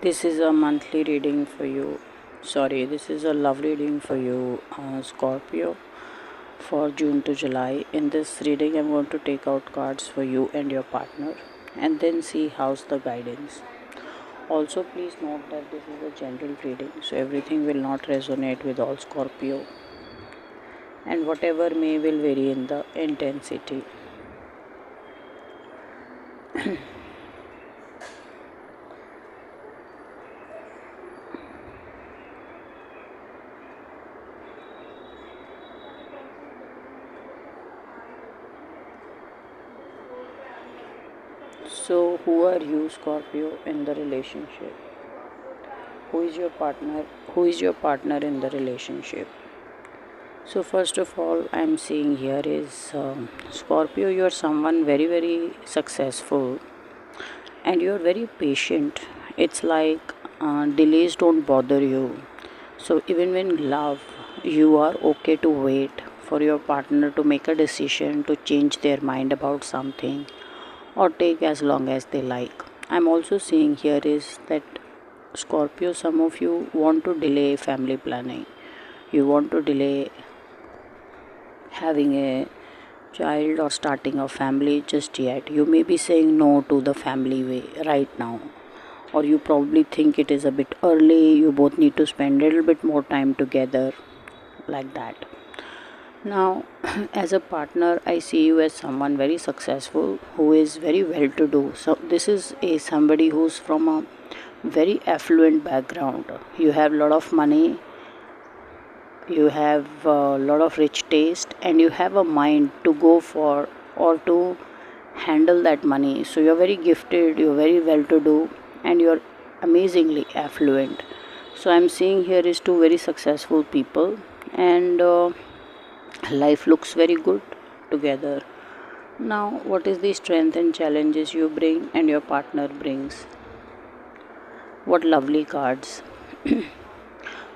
This is a monthly reading for you. Sorry, this is a love reading for you, Scorpio, for June to July. In this reading, I'm going to take out cards for you and your partner and then see how's the guidance. Also, please note that this is a general reading, so everything will not resonate with all Scorpio, and whatever may will vary in the intensity. So, who are you, Scorpio, in the relationship? Who is your partner? Who is your partner in the relationship? So, first of all, I'm seeing here is Scorpio, you're someone very, very successful and you're very patient. It's like delays don't bother you. So, even when love, you are okay to wait for your partner to make a decision to change their mind about something or take as long as they like. I'm also seeing here is that Scorpio, some of you want to delay family planning. You want to delay having a child or starting a family just yet. You may be saying no to the family way right now, or you probably think it is a bit early. You both need to spend a little bit more time together, like that. Now, as a partner, I see you as someone very successful who is very well to do. So, this is a somebody who's from a very affluent background. You have a lot of money, you have a lot of rich taste, and you have a mind to go for or to handle that money. So, you're very gifted, you're very well to do, and you're amazingly affluent. So, I'm seeing here is two very successful people, and life looks very good together. Now, what is the strength and challenges you bring and your partner brings? What lovely cards.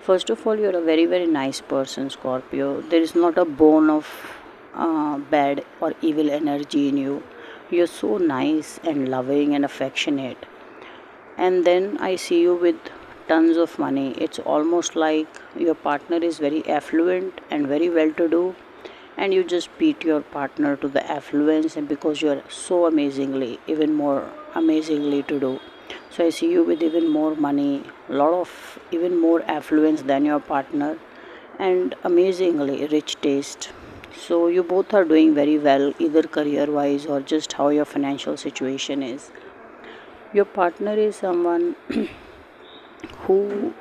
First of all, you're a very, very nice person, Scorpio. There is not a bone of bad or evil energy in you. You're so nice and loving and affectionate. And then I see you with tons of money. It's almost like your partner is very affluent and very well to do, and you just beat your partner to the affluence, and because you're so amazingly, even more amazingly to do. So I see you with even more money, a lot of even more affluence than your partner, and amazingly rich taste. So you both are doing very well, either career wise or just how your financial situation is. Your partner is someone who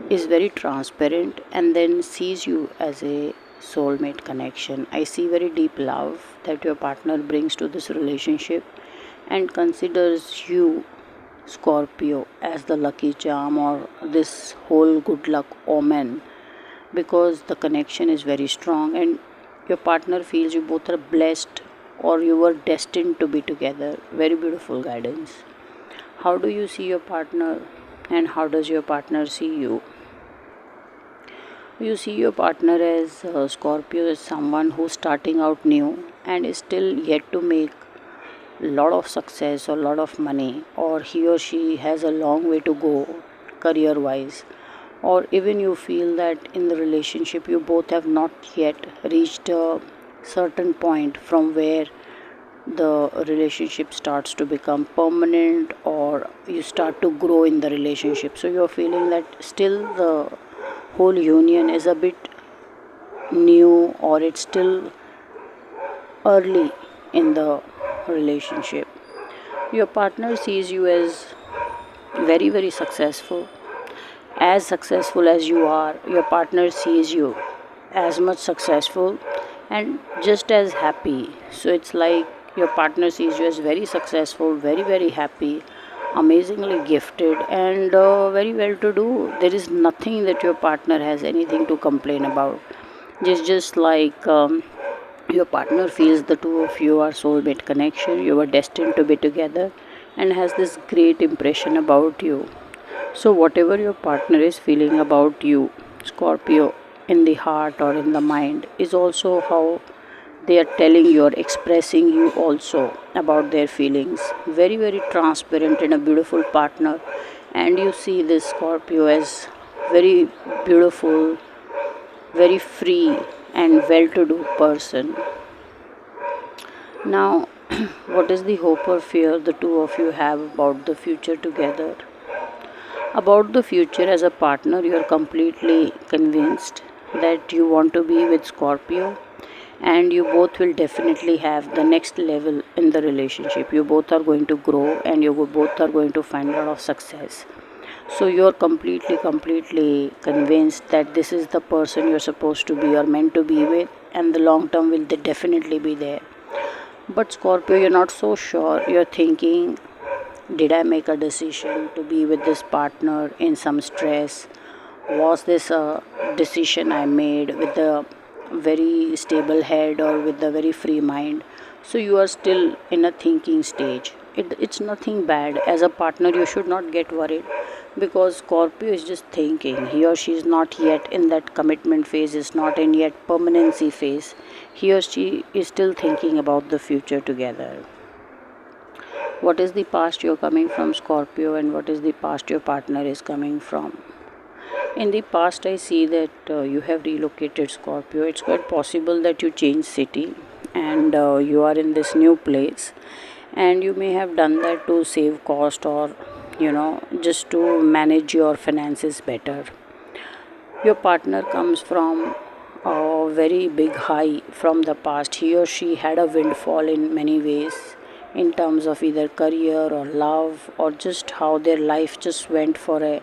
is very transparent and then sees you as a soulmate connection. I see very deep love that your partner brings to this relationship and considers you, Scorpio, as the lucky charm or this whole good luck omen, because the connection is very strong and your partner feels you both are blessed or you were destined to be together. Very beautiful guidance. How do you see your partner and how does your partner see you? You see your partner as Scorpio as someone who's starting out new and is still yet to make a lot of success or lot of money, or he or she has a long way to go career wise, or even you feel that in the relationship you both have not yet reached a certain point from where the relationship starts to become permanent or you start to grow in the relationship. So you're feeling that still the whole union is a bit new or it's still early in the relationship. Your partner sees you as very, very successful. As successful as you are, your partner sees you as much successful and just as happy. So it's like your partner sees you as very successful, very, very happy, amazingly gifted, and very well to do. There is nothing that your partner has anything to complain about. Just like your partner feels the two of you are soulmate connection, you are destined to be together, and has this great impression about you. So, whatever your partner is feeling about you, Scorpio, in the heart or in the mind, is also how they are telling you or expressing you also about their feelings. Very, very transparent and a beautiful partner, and you see this Scorpio as very beautiful, very free, and well to do person. Now, what is the hope or fear the two of you have about the future together? About the future as a partner, you are completely convinced that you want to be with Scorpio, and you both will definitely have the next level in the relationship. You both are going to grow, and you both are going to find a lot of success. So you're completely convinced that this is the person you're supposed to be or meant to be with, and the long term will definitely be there. But Scorpio, you're not so sure. You're thinking, did I make a decision to be with this partner in some stress? Was this a decision I made with a very stable head or with a very free mind? So you are still in a thinking stage. It's nothing bad. As a partner, you should not get worried, because Scorpio is just thinking. He or she is not yet in that commitment phase, is not in yet permanency phase. He or she is still thinking about the future together. What is the past you're coming from, Scorpio, and what is the past your partner is coming from? In the past, I see that you have relocated, Scorpio. It's quite possible that you change city, and you are in this new place, and you may have done that to save cost, or just to manage your finances better. Your partner comes from a very big high from the past. He or she had a windfall in many ways, in terms of either career or love, or just how their life just went for a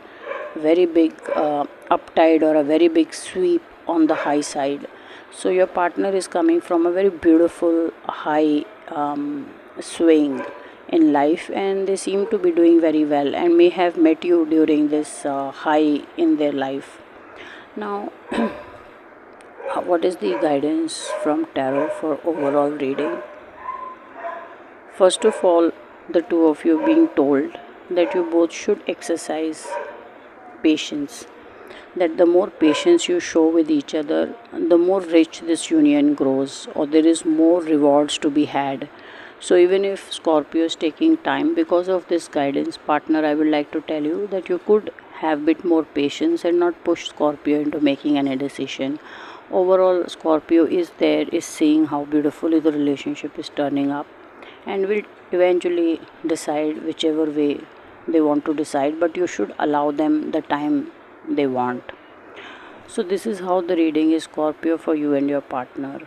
very big uptide or a very big sweep on the high side. So your partner is coming from a very beautiful high swing in life, and they seem to be doing very well and may have met you during this high in their life. Now, what is the guidance from tarot for overall reading? First of all, the two of you being told that you both should exercise patience, that the more patience you show with each other, the more rich this union grows, or there is more rewards to be had. So even if Scorpio is taking time, because of this guidance, partner, I would like to tell you that you could have bit more patience and not push Scorpio into making any decision. Overall, Scorpio is there, is seeing how beautifully the relationship is turning up, and will eventually decide whichever way they want to decide, but you should allow them the time they want. So this is how the reading is, Scorpio, for you and your partner.